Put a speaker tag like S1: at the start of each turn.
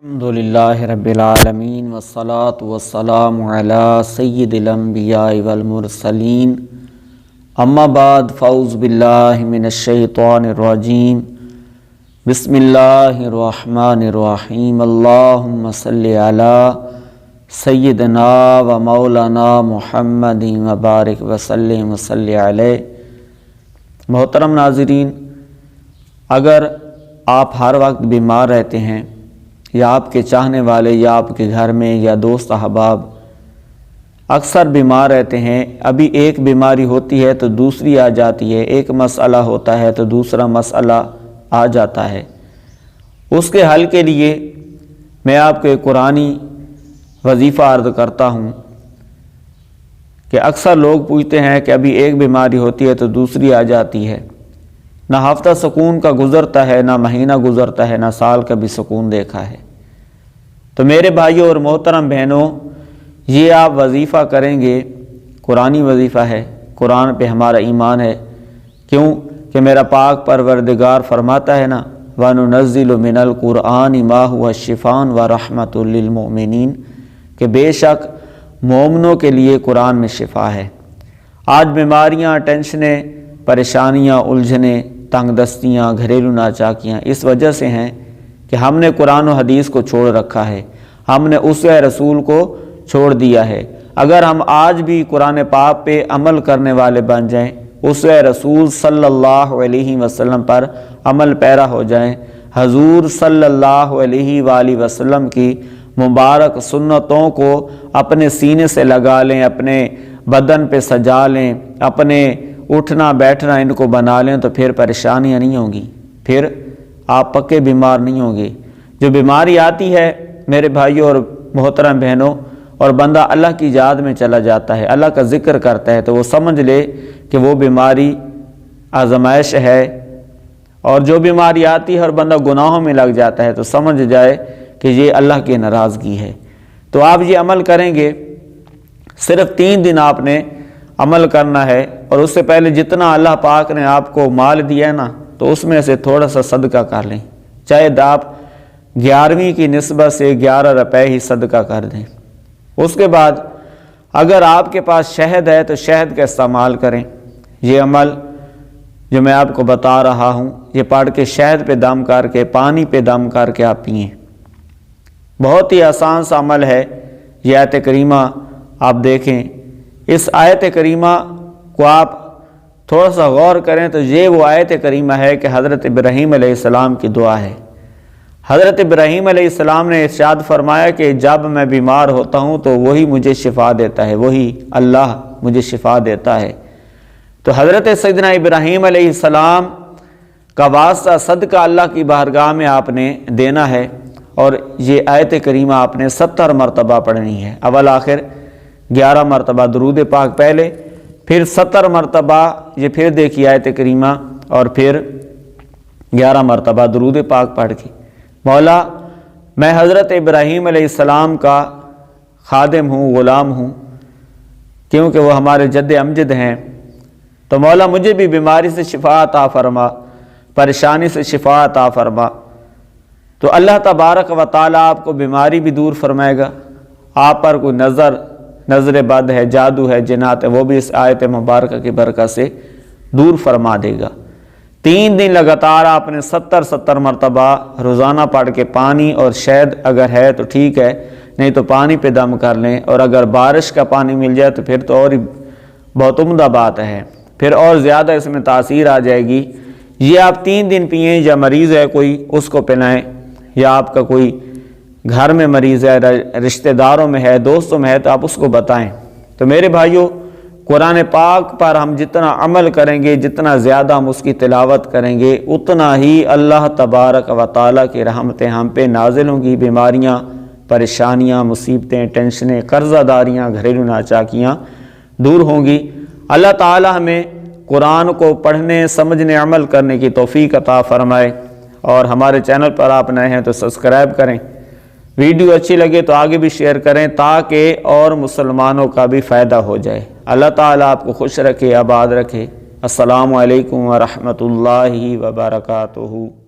S1: الحمدللہ رب العالمین والصلاة والسلام علی سید الانبیاء والمرسلین اما بعد فاعوذ باللہ من الشیطان الرجیم بسم اللہ الرحمن الرحیم اللہم صلی علی سیدنا و مولانا محمد وبارک وسلم وصلی علیہ۔ محترم ناظرین، اگر آپ ہر وقت بیمار رہتے ہیں یا آپ کے چاہنے والے یا آپ کے گھر میں یا دوست احباب اکثر بیمار رہتے ہیں، ابھی ایک بیماری ہوتی ہے تو دوسری آ جاتی ہے، ایک مسئلہ ہوتا ہے تو دوسرا مسئلہ آ جاتا ہے، اس کے حل کے لیے میں آپ کو ایک قرآنی وظیفہ عرض کرتا ہوں کہ اکثر لوگ پوچھتے ہیں کہ ابھی ایک بیماری ہوتی ہے تو دوسری آ جاتی ہے، نہ ہفتہ سکون کا گزرتا ہے، نہ مہینہ گزرتا ہے، نہ سال کا بھی سکون دیکھا ہے۔ تو میرے بھائیوں اور محترم بہنوں، یہ آپ وظیفہ کریں گے، قرآنی وظیفہ ہے، قرآن پہ ہمارا ایمان ہے، کیوں کہ میرا پاک پروردگار فرماتا ہے نا وَنُنَزِّلُ مِنَ الْقُرْآنِ مَا هُوَ شِفَاءٌ وَرَحْمَةٌ لِّلْمُؤْمِنِينَ کہ بے شک مومنوں کے لیے قرآن میں شفا ہے۔ آج بیماریاں، ٹینشنیں، پریشانیاں، الجھنیں، تنگ دستیاں، گھریلو ناچاکیاں اس وجہ سے ہیں کہ ہم نے قرآن و حدیث کو چھوڑ رکھا ہے، ہم نے اسوہ رسول کو چھوڑ دیا ہے۔ اگر ہم آج بھی قرآن پاک پہ عمل کرنے والے بن جائیں، اسوہ رسول صلی اللہ علیہ وسلم پر عمل پیرا ہو جائیں، حضور صلی اللہ علیہ وآلہ وسلم کی مبارک سنتوں کو اپنے سینے سے لگا لیں، اپنے بدن پہ سجا لیں، اپنے اٹھنا بیٹھنا ان کو بنا لیں، تو پھر پریشانیاں نہیں ہوں گی، پھر آپ پکے بیمار نہیں ہوں گے۔ جو بیماری آتی ہے میرے بھائیوں اور محترم بہنوں، اور بندہ اللہ کی یاد میں چلا جاتا ہے، اللہ کا ذکر کرتا ہے، تو وہ سمجھ لے کہ وہ بیماری آزمائش ہے، اور جو بیماری آتی ہے اور بندہ گناہوں میں لگ جاتا ہے تو سمجھ جائے کہ یہ اللہ کی ناراضگی ہے۔ تو آپ یہ عمل کریں گے، صرف 3 دن آپ نے عمل کرنا ہے، اور اس سے پہلے جتنا اللہ پاک نے آپ کو مال دیا ہے نا، تو اس میں سے تھوڑا سا صدقہ کر لیں، چاہے آپ 11ویں کی نسبت سے 11 روپے ہی صدقہ کر دیں۔ اس کے بعد اگر آپ کے پاس شہد ہے تو شہد کا استعمال کریں۔ یہ عمل جو میں آپ کو بتا رہا ہوں، یہ پڑھ کے شہد پہ دم کر کے، پانی پہ دم کر کے آپ پئیں۔ بہت ہی آسان سا عمل ہے۔ یہ آیت کریمہ آپ دیکھیں، اس آیت کریمہ کو آپ تھوڑا سا غور کریں تو یہ وہ آیت کریمہ ہے کہ حضرت ابراہیم علیہ السلام کی دعا ہے۔ حضرت ابراہیم علیہ السلام نے ارشاد فرمایا کہ جب میں بیمار ہوتا ہوں تو وہی مجھے شفا دیتا ہے، وہی اللہ مجھے شفا دیتا ہے۔ تو حضرت سیدنا ابراہیم علیہ السلام کا واسطہ صدقہ اللہ کی بارگاہ میں آپ نے دینا ہے، اور یہ آیت کریمہ آپ نے 70 مرتبہ پڑھنی ہے، اول آخر 11 مرتبہ درود پاک پہلے، پھر 70 مرتبہ یہ پھر دیکھیے آیت کریمہ، اور پھر 11 مرتبہ درود پاک پڑھ کے مولا میں حضرت ابراہیم علیہ السلام کا خادم ہوں، غلام ہوں، کیونکہ وہ ہمارے جد امجد ہیں، تو مولا مجھے بھی بیماری سے شفا عطا فرما، پریشانی سے شفا عطا فرما۔ تو اللہ تبارک و تعالیٰ آپ کو بیماری بھی دور فرمائے گا، آپ پر کوئی نظر بد ہے، جادو ہے، جنات ہے، وہ بھی اس آیت مبارکہ کی برکت سے دور فرما دے گا۔ 3 دن لگاتار آپ نے 70 مرتبہ روزانہ پڑھ کے، پانی اور شہد اگر ہے تو ٹھیک ہے، نہیں تو پانی پہ دم کر لیں، اور اگر بارش کا پانی مل جائے تو پھر تو اور ہی بہت عمدہ بات ہے، پھر اور زیادہ اس میں تاثیر آ جائے گی۔ یہ آپ 3 دن پئیں، یا مریض ہے کوئی اس کو پلائیں، یا آپ کا کوئی گھر میں مریض ہے، رشتہ داروں میں ہے، دوستوں میں ہے، تو آپ اس کو بتائیں۔ تو میرے بھائیوں، قرآن پاک پر ہم جتنا عمل کریں گے، جتنا زیادہ ہم اس کی تلاوت کریں گے، اتنا ہی اللہ تبارک و تعالیٰ کی رحمتیں ہم پہ نازل ہوں گی، بیماریاں، پریشانیاں، مصیبتیں، ٹینشنیں، قرضہ داریاں، گھریلو ناچاکیاں دور ہوں گی۔ اللہ تعالیٰ ہمیں قرآن کو پڑھنے، سمجھنے، عمل کرنے کی توفیق عطا فرمائے، اور ہمارے چینل پر آپ نئے ہیں تو سبسکرائب کریں، ویڈیو اچھی لگے تو آگے بھی شیئر کریں تاکہ اور مسلمانوں کا بھی فائدہ ہو جائے۔ اللہ تعالیٰ آپ کو خوش رکھے، آباد رکھے۔ السلام علیکم ورحمۃ اللہ وبرکاتہ۔